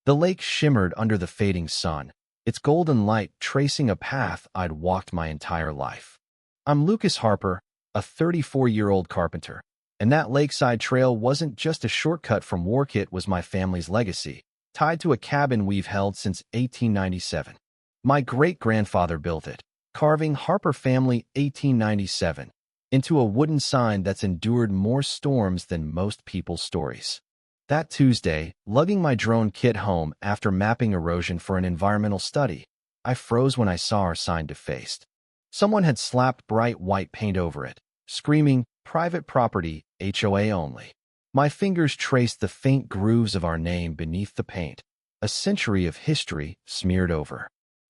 The lake shimmered under the fading sun, its golden light tracing a path I'd walked my entire life. I'm Lucas Harper, a 34-year-old carpenter, and that Lakeside trail wasn't just a shortcut from work, it was my family's legacy, tied to a cabin we've held since 1897. My great-grandfather built it, carving Harper Family 1897 into a wooden sign that's endured more storms than most people's stories. That Tuesday, lugging my drone kit home after mapping erosion for an environmental study, I froze when I saw our sign defaced. Someone had slapped bright white paint over it, screaming, "Private property, HOA only." My fingers traced the faint grooves of our name beneath the paint, a century of history smeared over.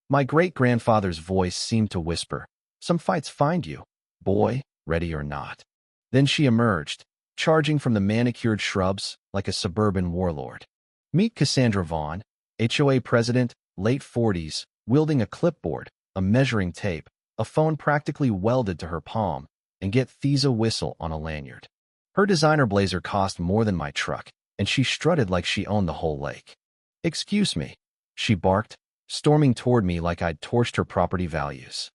My great-grandfather's voice seemed to whisper, "Some fights find you, boy, ready or not." Then she emerged, charging from the manicured shrubs like a suburban warlord. Meet Cassandra Vaughn, HOA president, late 40s, wielding a clipboard, a measuring tape, a phone practically welded to her palm, and get these a whistle on a lanyard. Her designer blazer cost more than my truck, and she strutted like she owned the whole lake. "Excuse me," she barked, storming toward me like I'd torched her property values.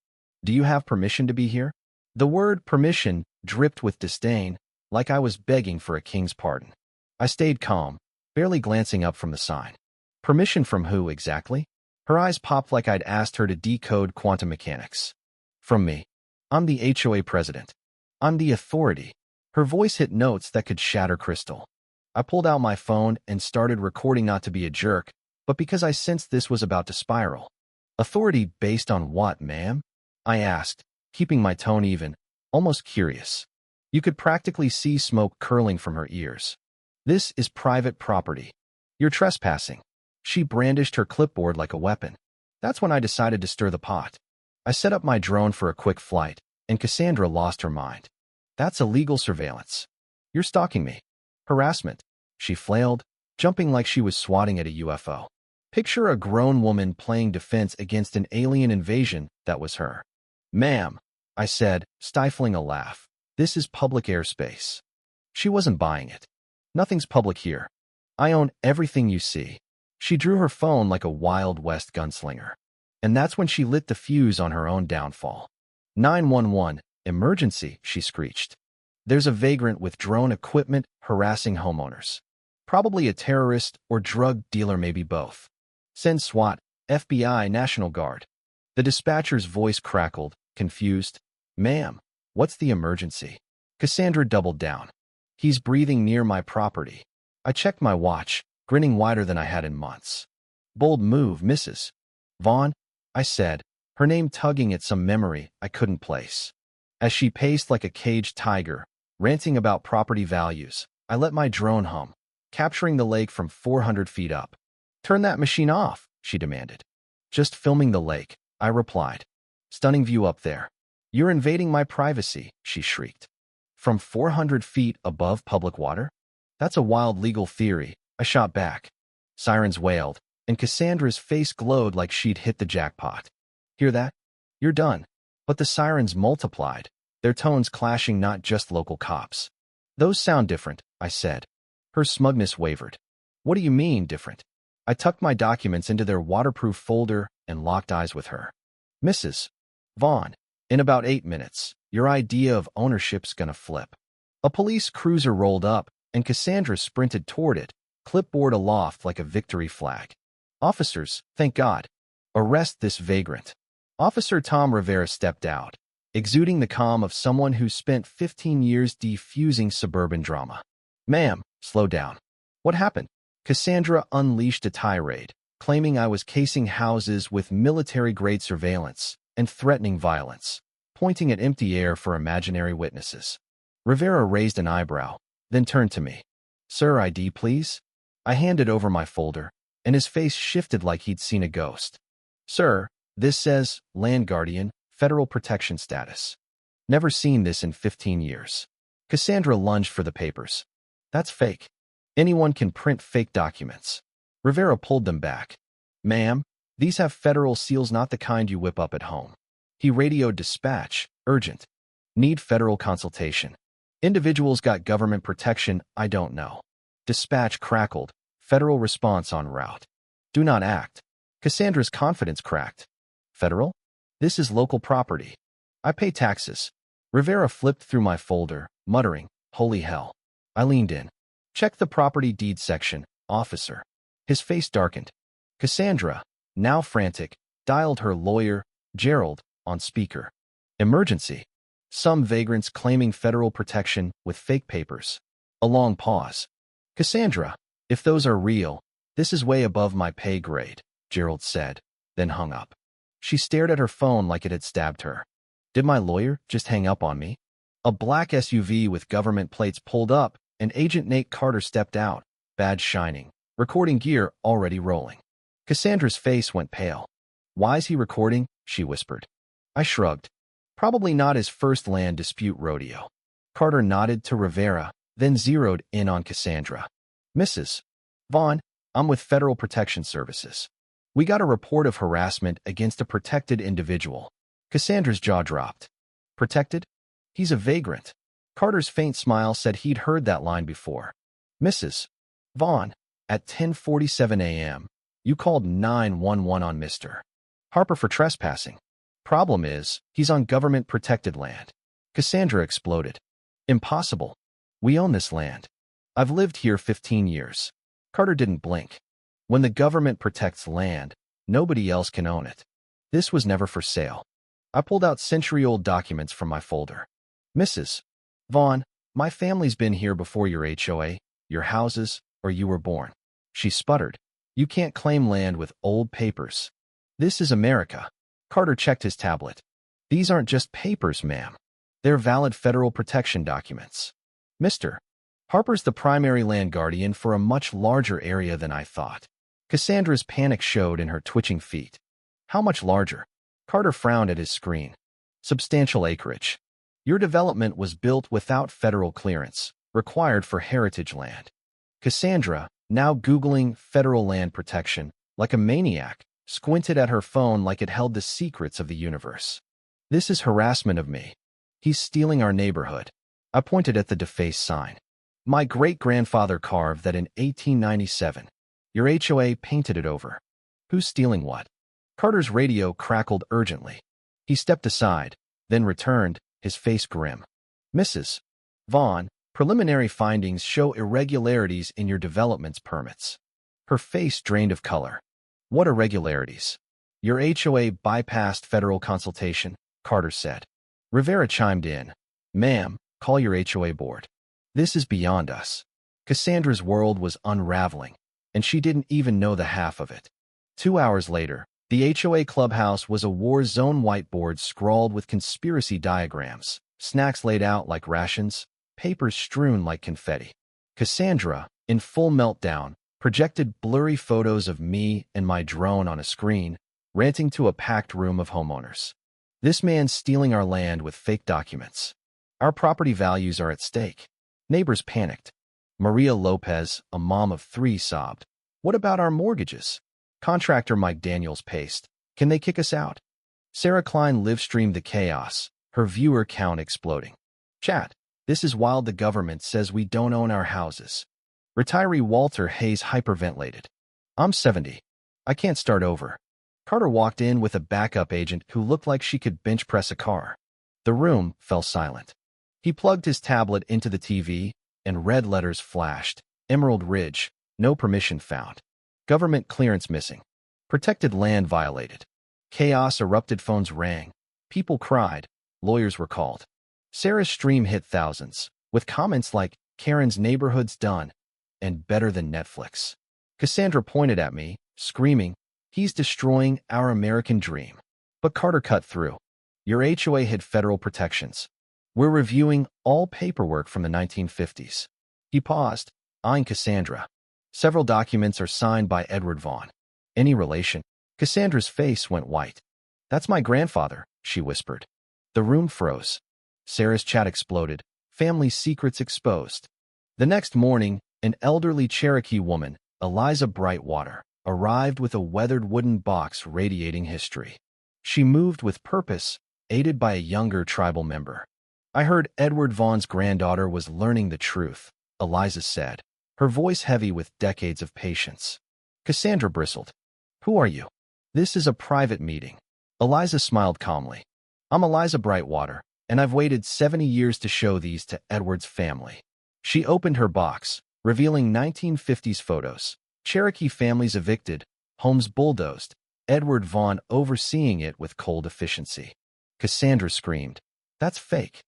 "Do you have permission to be here?" The word permission dripped with disdain, like I was begging for a king's pardon. I stayed calm, barely glancing up from the sign. Permission from who exactly? Her eyes popped like I'd asked her to decode quantum mechanics. "From me. I'm the HOA president. I'm the authority." Her voice hit notes that could shatter crystal. I pulled out my phone and started recording, not to be a jerk, but because I sensed this was about to spiral. "Authority based on what, ma'am?" I asked, keeping my tone even, almost curious. You could practically see smoke curling from her ears. "This is private property. You're trespassing." She brandished her clipboard like a weapon. That's when I decided to stir the pot. I set up my drone for a quick flight, and Cassandra lost her mind. "That's illegal surveillance. You're stalking me." "Harassment," she flailed, jumping like she was swatting at a UFO. Picture a grown woman playing defense against an alien invasion that was her. "Ma'am," I said, stifling a laugh, "this is public airspace." She wasn't buying it. "Nothing's public here. I own everything you see." She drew her phone like a Wild West gunslinger. And that's when she lit the fuse on her own downfall. "911, emergency," she screeched. "There's a vagrant with drone equipment harassing homeowners. Probably a terrorist or drug dealer, maybe both. Send SWAT, FBI, National Guard." The dispatcher's voice crackled, confused. "Ma'am, what's the emergency?" Cassandra doubled down. "He's breathing near my property." I checked my watch, grinning wider than I had in months. "Bold move, Mrs. Vaughn," I said, her name tugging at some memory I couldn't place. As she paced like a caged tiger, ranting about property values, I let my drone hum, capturing the lake from 400 feet up. "Turn that machine off," she demanded. "Just filming the lake," I replied. "Stunning view up there." "You're invading my privacy," she shrieked. "From 400 feet above public water? That's a wild legal theory," I shot back. Sirens wailed, and Cassandra's face glowed like she'd hit the jackpot. "Hear that? You're done." But the sirens multiplied, their tones clashing, not just local cops. "Those sound different," I said. Her smugness wavered. "What do you mean, different?" I tucked my documents into their waterproof folder and locked eyes with her. "Mrs. Vaughn, in about 8 minutes, your idea of ownership's gonna flip." A police cruiser rolled up, and Cassandra sprinted toward it, clipboard aloft like a victory flag. "Officers, thank God. Arrest this vagrant." Officer Tom Rivera stepped out, exuding the calm of someone who spent 15 years defusing suburban drama. "Ma'am, slow down." "What happened?" Cassandra unleashed a tirade, claiming I was casing houses with military-grade surveillance and threatening violence, pointing at empty air for imaginary witnesses. Rivera raised an eyebrow, then turned to me. "Sir, ID, please." I handed over my folder, and his face shifted like he'd seen a ghost. "Sir, this says Land Guardian, Federal Protection Status." "Never seen this in 15 years. Cassandra lunged for the papers. "That's fake. Anyone can print fake documents." Rivera pulled them back. "Ma'am, these have federal seals, not the kind you whip up at home." He radioed dispatch, urgent. "Need federal consultation. Individuals got government protection, I don't know." Dispatch crackled, federal response en route. Do not act. Cassandra's confidence cracked. Federal? This is local property. I pay taxes. Rivera flipped through my folder, muttering, "Holy hell." I leaned in. Check the property deed section, officer. His face darkened. Cassandra, now frantic, dialed her lawyer, Gerald, on speaker. Emergency. Some vagrants claiming federal protection with fake papers. A long pause. Cassandra, if those are real, this is way above my pay grade, Gerald said, then hung up. She stared at her phone like it had stabbed her. Did my lawyer just hang up on me? A black SUV with government plates pulled up, and Agent Nate Carter stepped out, badge shining, recording gear already rolling. Cassandra's face went pale. Why is he recording? She whispered. I shrugged. Probably not his first land dispute rodeo. Carter nodded to Rivera, then zeroed in on Cassandra. Mrs. Vaughn, I'm with Federal Protection Services. We got a report of harassment against a protected individual. Cassandra's jaw dropped. Protected? He's a vagrant. Carter's faint smile said he'd heard that line before. Mrs. Vaughn, at 10:47 a.m., you called 911 on Mr. Harper for trespassing. Problem is, he's on government-protected land. Cassandra exploded. Impossible. We own this land. I've lived here 15 years. Carter didn't blink. When the government protects land, nobody else can own it. This was never for sale. I pulled out century-old documents from my folder. Mrs. Vaughn, my family's been here before your HOA, your houses, or you were born. She sputtered. You can't claim land with old papers. This is America. Carter checked his tablet. These aren't just papers, ma'am. They're valid federal protection documents. Mr. Harper's the primary land guardian for a much larger area than I thought. Cassandra's panic showed in her twitching feet. How much larger? Carter frowned at his screen. Substantial acreage. Your development was built without federal clearance, required for heritage land. Cassandra, now Googling federal land protection, like a maniac, squinted at her phone like it held the secrets of the universe. This is harassment of me. He's stealing our neighborhood. I pointed at the defaced sign. My great-grandfather carved that in 1897. Your HOA painted it over. Who's stealing what? Carter's radio crackled urgently. He stepped aside, then returned, his face grim. Mrs. Vaughn, preliminary findings show irregularities in your development's permits. Her face drained of color. What irregularities? Your HOA bypassed federal consultation, Carter said. Rivera chimed in. Ma'am, call your HOA board. This is beyond us. Cassandra's world was unraveling, and she didn't even know the half of it. 2 hours later, the HOA clubhouse was a war zone whiteboard scrawled with conspiracy diagrams, snacks laid out like rations, papers strewn like confetti. Cassandra, in full meltdown, projected blurry photos of me and my drone on a screen, ranting to a packed room of homeowners. This man's stealing our land with fake documents. Our property values are at stake. Neighbors panicked. Maria Lopez, a mom of 3, sobbed. What about our mortgages? Contractor Mike Daniels paced. Can they kick us out? Sarah Klein live-streamed the chaos, her viewer count exploding. Chat, this is wild. The government says we don't own our houses. Retiree Walter Hayes hyperventilated. I'm 70. I can't start over. Carter walked in with a backup agent who looked like she could bench press a car. The room fell silent. He plugged his tablet into the TV, and red letters flashed. Emerald Ridge, no permission found. Government clearance missing. Protected land violated. Chaos erupted. Phones rang. People cried. Lawyers were called. Sarah's stream hit thousands, with comments like, Karen's neighborhood's done, and better than Netflix. Cassandra pointed at me, screaming, he's destroying our American dream. But Carter cut through. Your HOA had federal protections. We're reviewing all paperwork from the 1950s. He paused, eyeing Cassandra. Several documents are signed by Edward Vaughn. Any relation? Cassandra's face went white. That's my grandfather, she whispered. The room froze. Sarah's chat exploded. Family secrets exposed. The next morning, an elderly Cherokee woman, Eliza Brightwater, arrived with a weathered wooden box radiating history. She moved with purpose, aided by a younger tribal member. I heard Edward Vaughn's granddaughter was learning the truth, Eliza said, her voice heavy with decades of patience. Cassandra bristled. Who are you? This is a private meeting. Eliza smiled calmly. I'm Eliza Brightwater, and I've waited 70 years to show these to Edward's family. She opened her box, revealing 1950s photos. Cherokee families evicted, homes bulldozed, Edward Vaughn overseeing it with cold efficiency. Cassandra screamed, That's fake.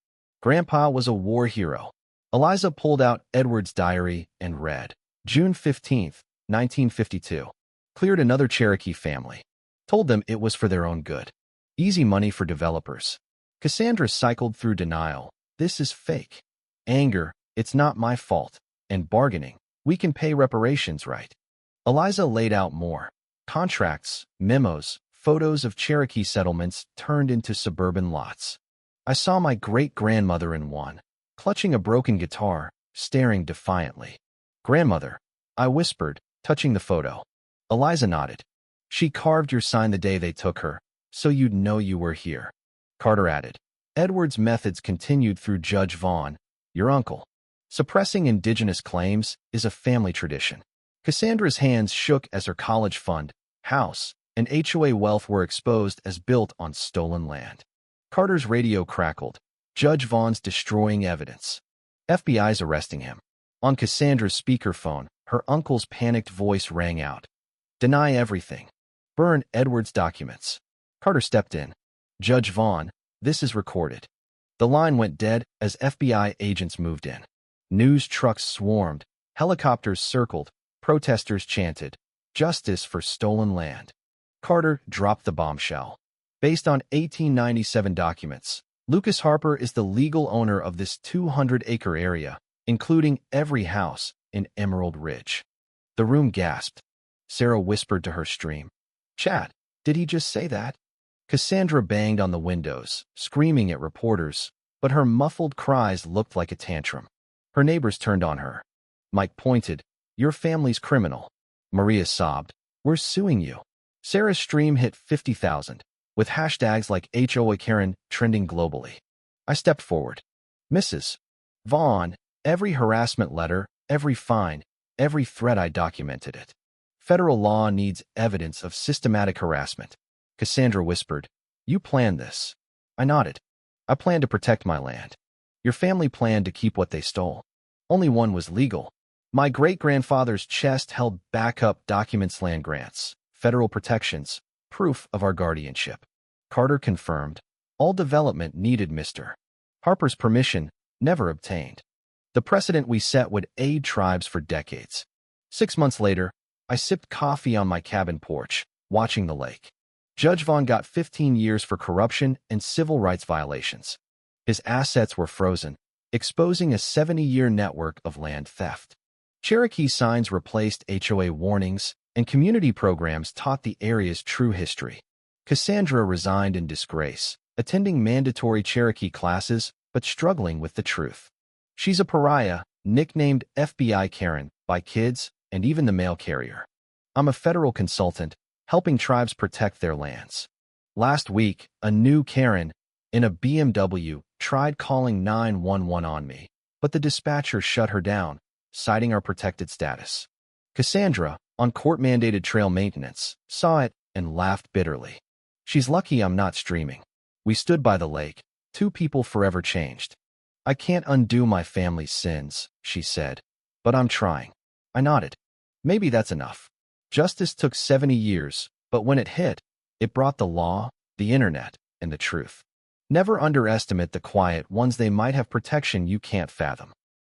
Grandpa was a war hero. Eliza pulled out Edward's diary and read, June 15, 1952. Cleared another Cherokee family. Told them it was for their own good. Easy money for developers. Cassandra cycled through denial. This is fake. Anger, it's not my fault. And bargaining, we can pay reparations, right? Eliza laid out more. Contracts, memos, photos of Cherokee settlements turned into suburban lots. I saw my great-grandmother in one, clutching a broken guitar, staring defiantly. Grandmother, I whispered, touching the photo. Eliza nodded. She carved your sign the day they took her, so you'd know you were here. Carter added. Edward's methods continued through Judge Vaughn, your uncle. Suppressing indigenous claims is a family tradition. Cassandra's hands shook as her college fund, house, and HOA wealth were exposed as built on stolen land. Carter's radio crackled. Judge Vaughn's destroying evidence. FBI's arresting him. On Cassandra's speakerphone, her uncle's panicked voice rang out. Deny everything. Burn Edward's documents. Carter stepped in. Judge Vaughn, this is recorded. The line went dead as FBI agents moved in. News trucks swarmed, helicopters circled, protesters chanted, Justice for stolen land. Carter dropped the bombshell. Based on 1897 documents, Lucas Harper is the legal owner of this 200-acre area, including every house in Emerald Ridge. The room gasped. Sarah whispered to her stream. Chad, did he just say that? Cassandra banged on the windows, screaming at reporters, but her muffled cries looked like a tantrum. Her neighbors turned on her. Mike pointed. Your family's criminal. Maria sobbed. We're suing you. Sarah's stream hit 50,000, with hashtags like HOA Karen trending globally. I stepped forward. Mrs. Vaughn, every harassment letter, every fine, every threat I documented it. Federal law needs evidence of systematic harassment. Cassandra whispered, You planned this. I nodded. I planned to protect my land. Your family planned to keep what they stole. Only one was legal. My great-grandfather's chest held backup documents, land grants, federal protections, proof of our guardianship. Carter confirmed. All development needed Mr. Harper's permission, never obtained. The precedent we set would aid tribes for decades. 6 months later, I sipped coffee on my cabin porch, watching the lake. Judge Vaughn got 15 years for corruption and civil rights violations. His assets were frozen, exposing a 70-year network of land theft. Cherokee signs replaced HOA warnings, and community programs taught the area's true history. Cassandra resigned in disgrace, attending mandatory Cherokee classes but struggling with the truth. She's a pariah, nicknamed FBI Karen by kids and even the mail carrier. I'm a federal consultant, helping tribes protect their lands. Last week, a new Karen in a BMW tried calling 911 on me, but the dispatcher shut her down, citing our protected status. Cassandra, on court-mandated trail maintenance, saw it and laughed bitterly. She's lucky I'm not streaming. We stood by the lake, 2 people forever changed. I can't undo my family's sins, she said, but I'm trying. I nodded. Maybe that's enough. Justice took 70 years, but when it hit, it brought the law, the internet, and the truth. Never underestimate the quiet ones. They might have protection you can't fathom.